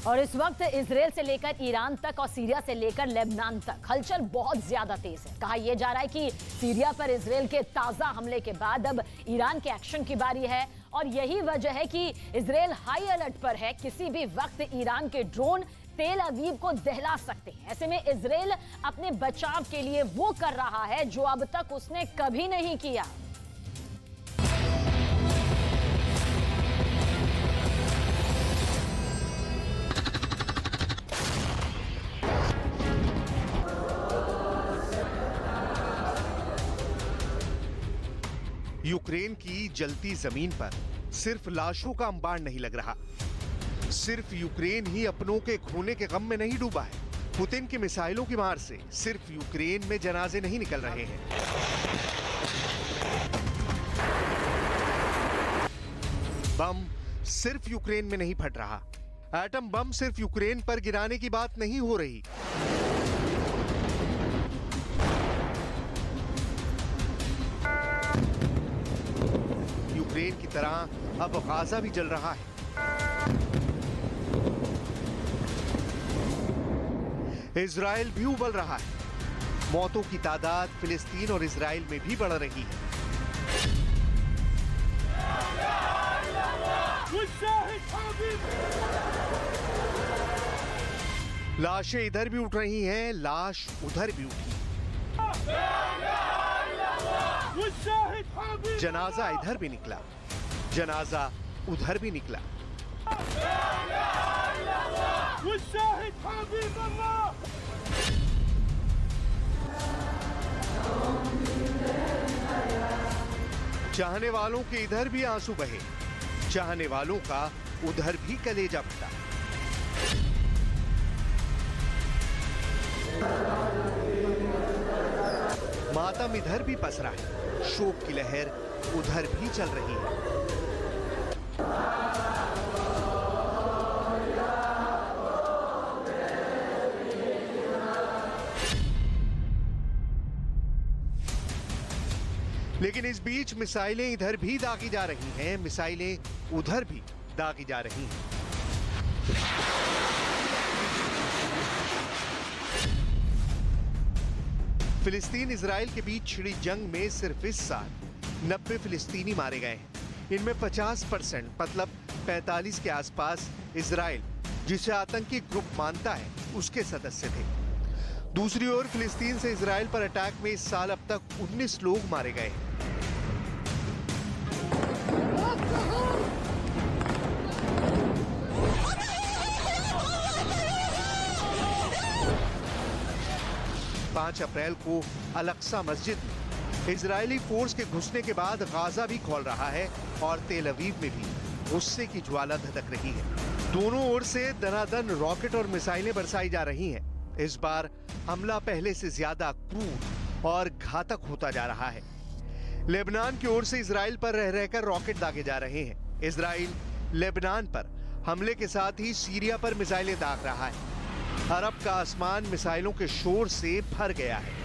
और इस वक्त इजराइल से लेकर ईरान तक और सीरिया से लेकर लेबनान तक हलचल बहुत ज्यादा तेज है। कहा यह जा रहा है कि सीरिया पर इजराइल के ताजा हमले के बाद अब ईरान के एक्शन की बारी है और यही वजह है कि इजराइल हाई अलर्ट पर है। किसी भी वक्त ईरान के ड्रोन तेल अवीव को दहला सकते हैं। ऐसे में इजराइल अपने बचाव के लिए वो कर रहा है जो अब तक उसने कभी नहीं किया। यूक्रेन की जलती जमीन पर सिर्फ लाशों का अंबार नहीं लग रहा। सिर्फ यूक्रेन ही अपनों के खोने के गम में नहीं डूबा है। पुतिन की मिसाइलों की मार से सिर्फ यूक्रेन में जनाजे नहीं निकल रहे हैं। बम सिर्फ यूक्रेन में नहीं फट रहा। एटम बम सिर्फ यूक्रेन पर गिराने की बात नहीं हो रही। यूक्रेन की तरह अब गाजा भी जल रहा है। इजराइल भी उबल रहा है। मौतों की तादाद फिलिस्तीन और इजराइल में भी बढ़ रही है। लाशें इधर भी उठ रही हैं, लाश उधर भी उठी। जनाजा इधर भी निकला, जनाजा उधर भी निकला। चाहने वालों के इधर भी आंसू बहे, चाहने वालों का उधर भी कलेजा फटा। मातम इधर भी पसरा है, शोक की लहर उधर भी चल रही है। लेकिन इस बीच मिसाइलें इधर भी दागी जा रही हैं, मिसाइलें उधर भी दागी जा रही हैं। फिलिस्तीन इजराइल के बीच छिड़ी जंग में सिर्फ इस साल 90 फिलिस्तीनी मारे गए हैं। इनमें 50% मतलब 45 के आसपास इजराइल, जिसे आतंकी ग्रुप मानता है, उसके सदस्य थे। दूसरी ओर फिलिस्तीन से इजराइल पर अटैक में इस साल अब तक 19 लोग मारे गए। पांच अप्रैल को अल-अक्सा मस्जिद में इजरायली फोर्स के घुसने के बाद गाजा भी खौल रहा है और तेल अवीव में भी गुस्से की ज्वाला धधक रही है। दोनों ओर से दनादन रॉकेट और मिसाइलें बरसाई जा रही हैं। इस बार हमला पहले से ज्यादा क्रूर और घातक होता जा रहा है। लेबनान की ओर से इजराइल पर रह रहकर रॉकेट दागे जा रहे हैं। इजराइल लेबनान पर हमले के साथ ही सीरिया पर मिसाइलें दाग रहा है। अरब का आसमान मिसाइलों के शोर से भर गया है।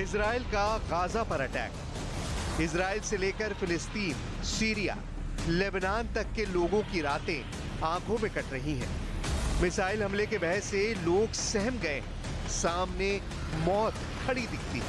इजराइल का गाजा पर अटैक। इजराइल से लेकर फिलिस्तीन, सीरिया, लेबनान तक के लोगों की रातें आंखों में कट रही हैं। मिसाइल हमले के भय से लोग सहम गए हैं। सामने मौत खड़ी दिखती है।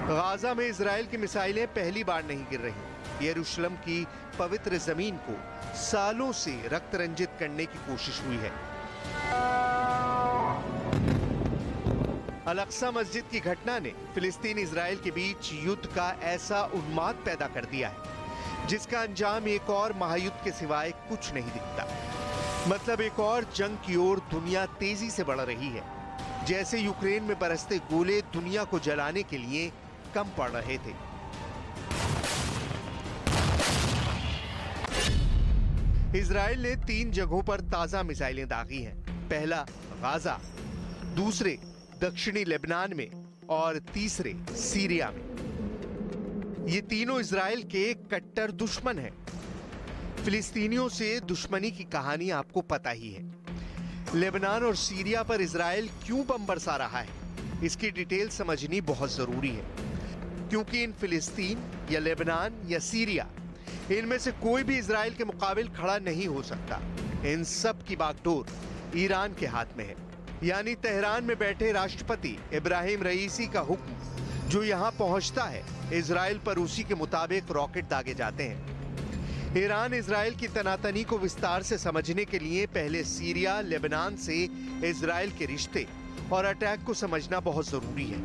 गाजा में इजराइल की मिसाइलें पहली बार नहीं गिर रही। यरूशलेम की पवित्र जमीन को सालों से रक्त रंजित करने की कोशिश हुई है। अल-अक्सा मस्जिद की घटना ने फिलिस्तीन इजराइल के बीच युद्ध का ऐसा उन्माद पैदा कर दिया है जिसका अंजाम एक और महायुद्ध के सिवाय कुछ नहीं दिखता। मतलब एक और जंग की ओर दुनिया तेजी से बढ़ रही है। जैसे यूक्रेन में बरसते गोले दुनिया को जलाने के लिए कम पड़ रहे थे। इजराइल ने 3 जगहों पर ताजा मिसाइलें दागी हैं। पहला गाजा, दूसरे दक्षिणी लेबनान में और तीसरे सीरिया में। ये तीनों इजराइल के कट्टर दुश्मन हैं। फिलिस्तीनियों से दुश्मनी की कहानी आपको पता ही है। लेबनान और सीरिया पर इजराइल क्यों बम बरसा रहा है, इसकी डिटेल समझनी बहुत जरूरी है, क्योंकि इन फिलिस्तीन या लेबनान या सीरिया, इनमें से कोई भी इजराइल के मुकाबिल खड़ा नहीं हो सकता। इन सब की बागडोर ईरान के हाथ में है, यानी तेहरान में बैठे राष्ट्रपति इब्राहिम रईसी का हुक्म जो यहां पहुंचता है, इजराइल पर उसी के मुताबिक रॉकेट दागे जाते हैं। ईरान इजराइल की तनातनी को विस्तार से समझने के लिए पहले सीरिया, लेबनान से इजराइल के रिश्ते और अटैक को समझना बहुत जरूरी है।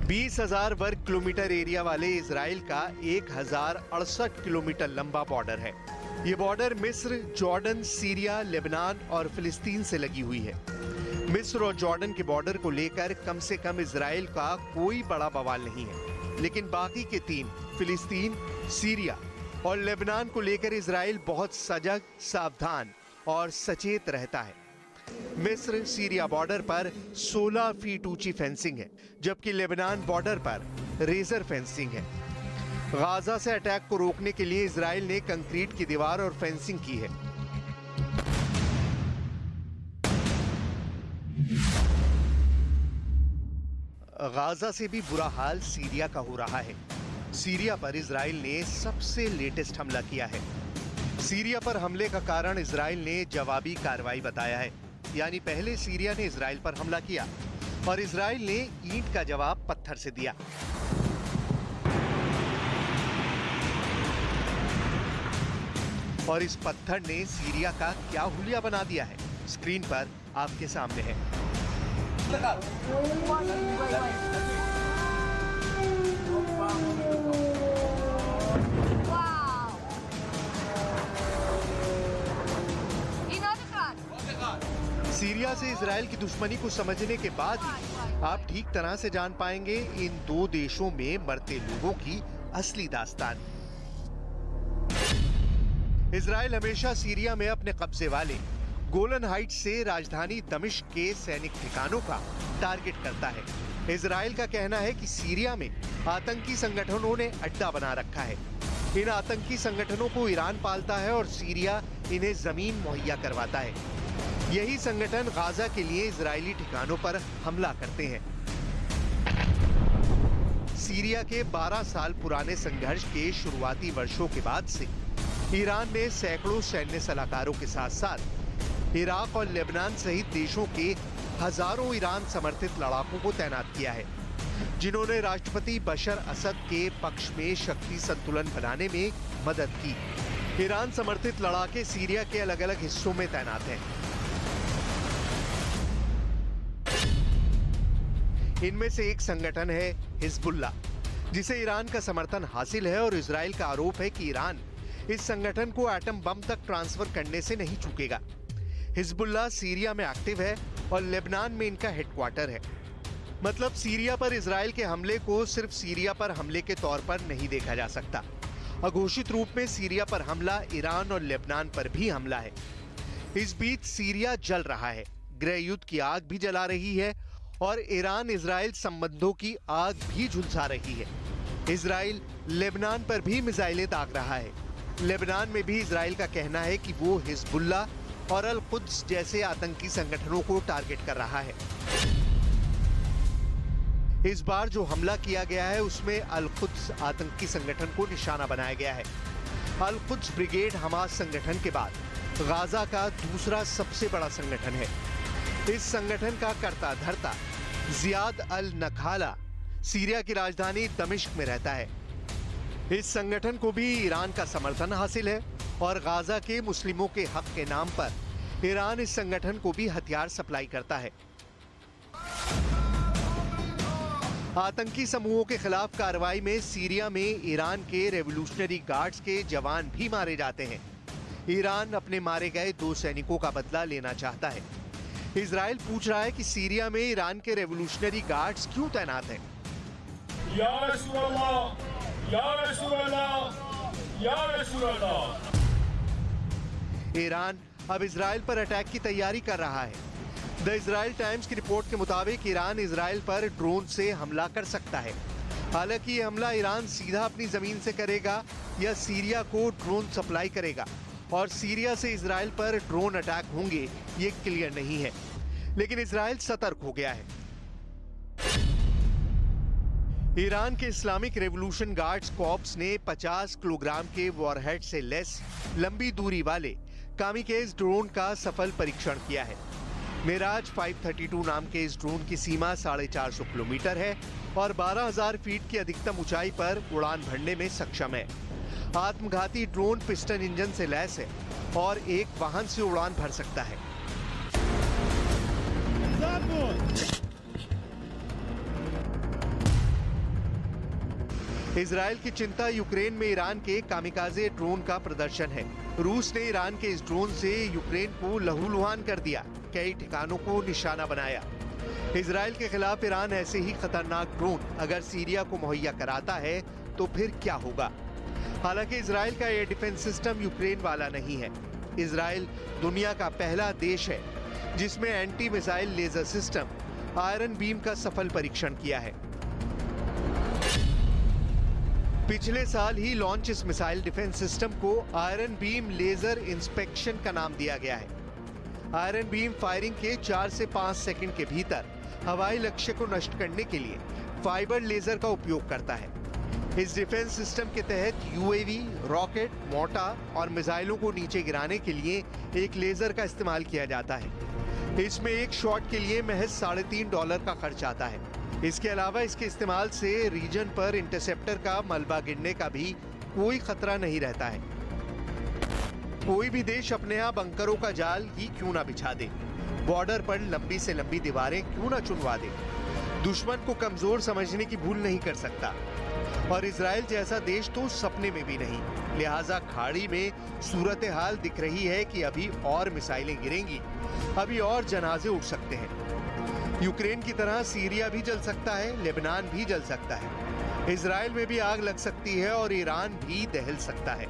20,000 वर्ग किलोमीटर एरिया वाले इजराइल का 1,068 किलोमीटर लंबा बॉर्डर है। ये बॉर्डर मिस्र, जॉर्डन, सीरिया, लेबनान और फिलिस्तीन से लगी हुई है। मिस्र और जॉर्डन के बॉर्डर को लेकर कम से कम इजराइल का कोई बड़ा बवाल नहीं है, लेकिन बाकी के तीन, फिलिस्तीन, सीरिया और लेबनान को लेकर इजराइल बहुत सजग, सावधान और सचेत रहता है। मिस्र सीरिया बॉर्डर पर 16 फीट ऊंची फेंसिंग है, जबकि लेबनान बॉर्डर पर रेजर फेंसिंग है। गाजा से अटैक को रोकने के लिए इजराइल ने कंक्रीट की दीवार और फेंसिंग की है। गाजा से भी बुरा हाल सीरिया का हो रहा है। सीरिया पर इजराइल ने सबसे लेटेस्ट हमला किया है। सीरिया पर हमले का कारण इजराइल ने जवाबी कार्रवाई बताया है, यानी पहले सीरिया ने इजराइल पर हमला किया और इजराइल ने ईंट का जवाब पत्थर से दिया। और इस पत्थर ने सीरिया का क्या हुलिया बना दिया है, स्क्रीन पर आपके सामने है। सीरिया से इजराइल की दुश्मनी को समझने के बाद ही आप ठीक तरह से जान पाएंगे इन दो देशों में मरते लोगों की असली दास्तान। इजराइल हमेशा सीरिया में अपने कब्जे वाले गोलन हाइट्स से राजधानी दमिश्क के सैनिक ठिकानों का टारगेट करता है। इजराइल का कहना है कि सीरिया में आतंकी संगठनों ने अड्डा बना रखा है। इन आतंकी संगठनों को ईरान पालता है और सीरिया इन्हें जमीन मुहैया करवाता है। यही संगठन गाजा के लिए इजरायली ठिकानों पर हमला करते हैं। सीरिया के 12 साल पुराने संघर्ष के शुरुआती वर्षों के बाद से ईरान ने सैकड़ों सैन्य सलाहकारों के साथ साथ इराक और लेबनान सहित देशों के हजारों ईरान समर्थित लड़ाकों को तैनात किया है, जिन्होंने राष्ट्रपति बशर असद के पक्ष में शक्ति संतुलन बनाने में मदद की। ईरान समर्थित लड़ाके सीरिया के अलग अलग हिस्सों में तैनात हैं। इनमें से एक संगठन है हिजबुल्लाह, जिसे ईरान का समर्थन हासिल है और इजराइल का आरोप है कि ईरान इस संगठन को एटम बम तक ट्रांसफर करने से नहीं चूकेगा। हिजबुल्लाह सीरिया में एक्टिव है और लेबनान में इनका हेडक्वार्टर है। मतलब सीरिया पर इजराइल के हमले को सिर्फ सीरिया पर हमले के तौर पर नहीं देखा जा सकता। अघोषित रूप में सीरिया पर हमला ईरान और लेबनान पर भी हमला है। इस बीच सीरिया जल रहा है, गृह युद्ध की आग भी जला रही है और ईरान इजराइल संबंधों की आग भी झुलसा रही है। इजराइल लेबनान पर भी मिसाइलें दाग रहा है। लेबनान में भी इजराइल का कहना है कि वो हिजबुल्लाह और अल कुद्स जैसे आतंकी संगठनों को टारगेट कर रहा है। इस बार जो हमला किया गया है उसमें अल कुद्स आतंकी संगठन को निशाना बनाया गया है। अल कुद्स ब्रिगेड हमास संगठन के बाद गाजा का दूसरा सबसे बड़ा संगठन है। इस संगठन का कर्ता धर्ता जियाद अल नखाला सीरिया की राजधानी दमिश्क में रहता है। इस संगठन को भी ईरान का समर्थन हासिल है और गाजा के मुस्लिमों के हक के नाम पर ईरान इस संगठन को भी हथियार सप्लाई करता है। आतंकी समूहों के खिलाफ कार्रवाई में सीरिया में ईरान के रेवोल्यूशनरी गार्ड्स के जवान भी मारे जाते हैं। ईरान अपने मारे गए 2 सैनिकों का बदला लेना चाहता है। इजराइल पूछ रहा है कि सीरिया में ईरान के रेवोल्यूशनरी गार्ड्स क्यों तैनात हैं? या रसूल अल्लाह, या रसूल अल्लाह, या रसूल अल्लाह। ईरान अब इजराइल पर अटैक की तैयारी कर रहा है। द इजराइल टाइम्स की रिपोर्ट के मुताबिक ईरान इजराइल पर ड्रोन से हमला कर सकता है। हालांकि ये हमला ईरान सीधा अपनी जमीन से करेगा या सीरिया को ड्रोन सप्लाई करेगा और सीरिया से इजराइल पर ड्रोन अटैक होंगे, ये क्लियर नहीं है। लेकिन इजराइल सतर्क हो गया है। ईरान के इस्लामिक रेवोल्यूशन गार्ड्स कॉर्प्स ने 50 किलोग्राम के वॉरहेड से लेस लंबी दूरी वाले कामिकेज ड्रोन का सफल परीक्षण किया है। मिराज 532 नाम के इस ड्रोन की सीमा 450 किलोमीटर है और 12,000 फीट की अधिकतम ऊंचाई पर उड़ान भरने में सक्षम है। आत्मघाती ड्रोन पिस्टन इंजन से लैस है और एक वाहन से उड़ान भर सकता है। इजराइल की चिंता यूक्रेन में ईरान के कामिकाजे ड्रोन का प्रदर्शन है। रूस ने ईरान के इस ड्रोन से यूक्रेन को लहूलुहान कर दिया, कई ठिकानों को निशाना बनाया। इजराइल के खिलाफ ईरान ऐसे ही खतरनाक ड्रोन अगर सीरिया को मुहैया कराता है तो फिर क्या होगा। हालांकि इजराइल का एयर डिफेंस सिस्टम यूक्रेन वाला नहीं है। इजराइल दुनिया का पहला देश है जिसमें anti missile laser system Iron Beam का सफल परीक्षण किया है। पिछले साल ही लॉन्च इस मिसाइल डिफेंस सिस्टम को आयरन बीम लेजर इंस्पेक्शन का नाम दिया गया है। आयरन बीम फायरिंग के 4 से 5 सेकंड के भीतर हवाई लक्ष्य को नष्ट करने के लिए फाइबर लेजर का उपयोग करता है। इस डिफेंस सिस्टम के तहत यूएवी, रॉकेट, मोर्टार और मिसाइलों को नीचे गिराने के लिए एक लेजर का इस्तेमाल किया जाता है। इसमें एक शॉट के लिए महज $3.5 का खर्च आता है। इसके अलावा इसके इस्तेमाल से रीजन पर इंटरसेप्टर का मलबा गिरने का भी कोई खतरा नहीं रहता है। कोई भी देश अपने यहाँ बंकरों का जाल ही क्यों ना बिछा दे, बॉर्डर पर लंबी से लंबी दीवारें क्यों ना चुनवा दे, दुश्मन को कमजोर समझने की भूल नहीं कर सकता। और इजराइल जैसा देश तो सपने में भी नहीं। लिहाजा खाड़ी में सूरत हाल दिख रही है कि अभी और मिसाइलें गिरेंगी, अभी और जनाजे उठ सकते हैं। यूक्रेन की तरह सीरिया भी जल सकता है, लेबनान भी जल सकता है, इजराइल में भी आग लग सकती है और ईरान भी दहल सकता है।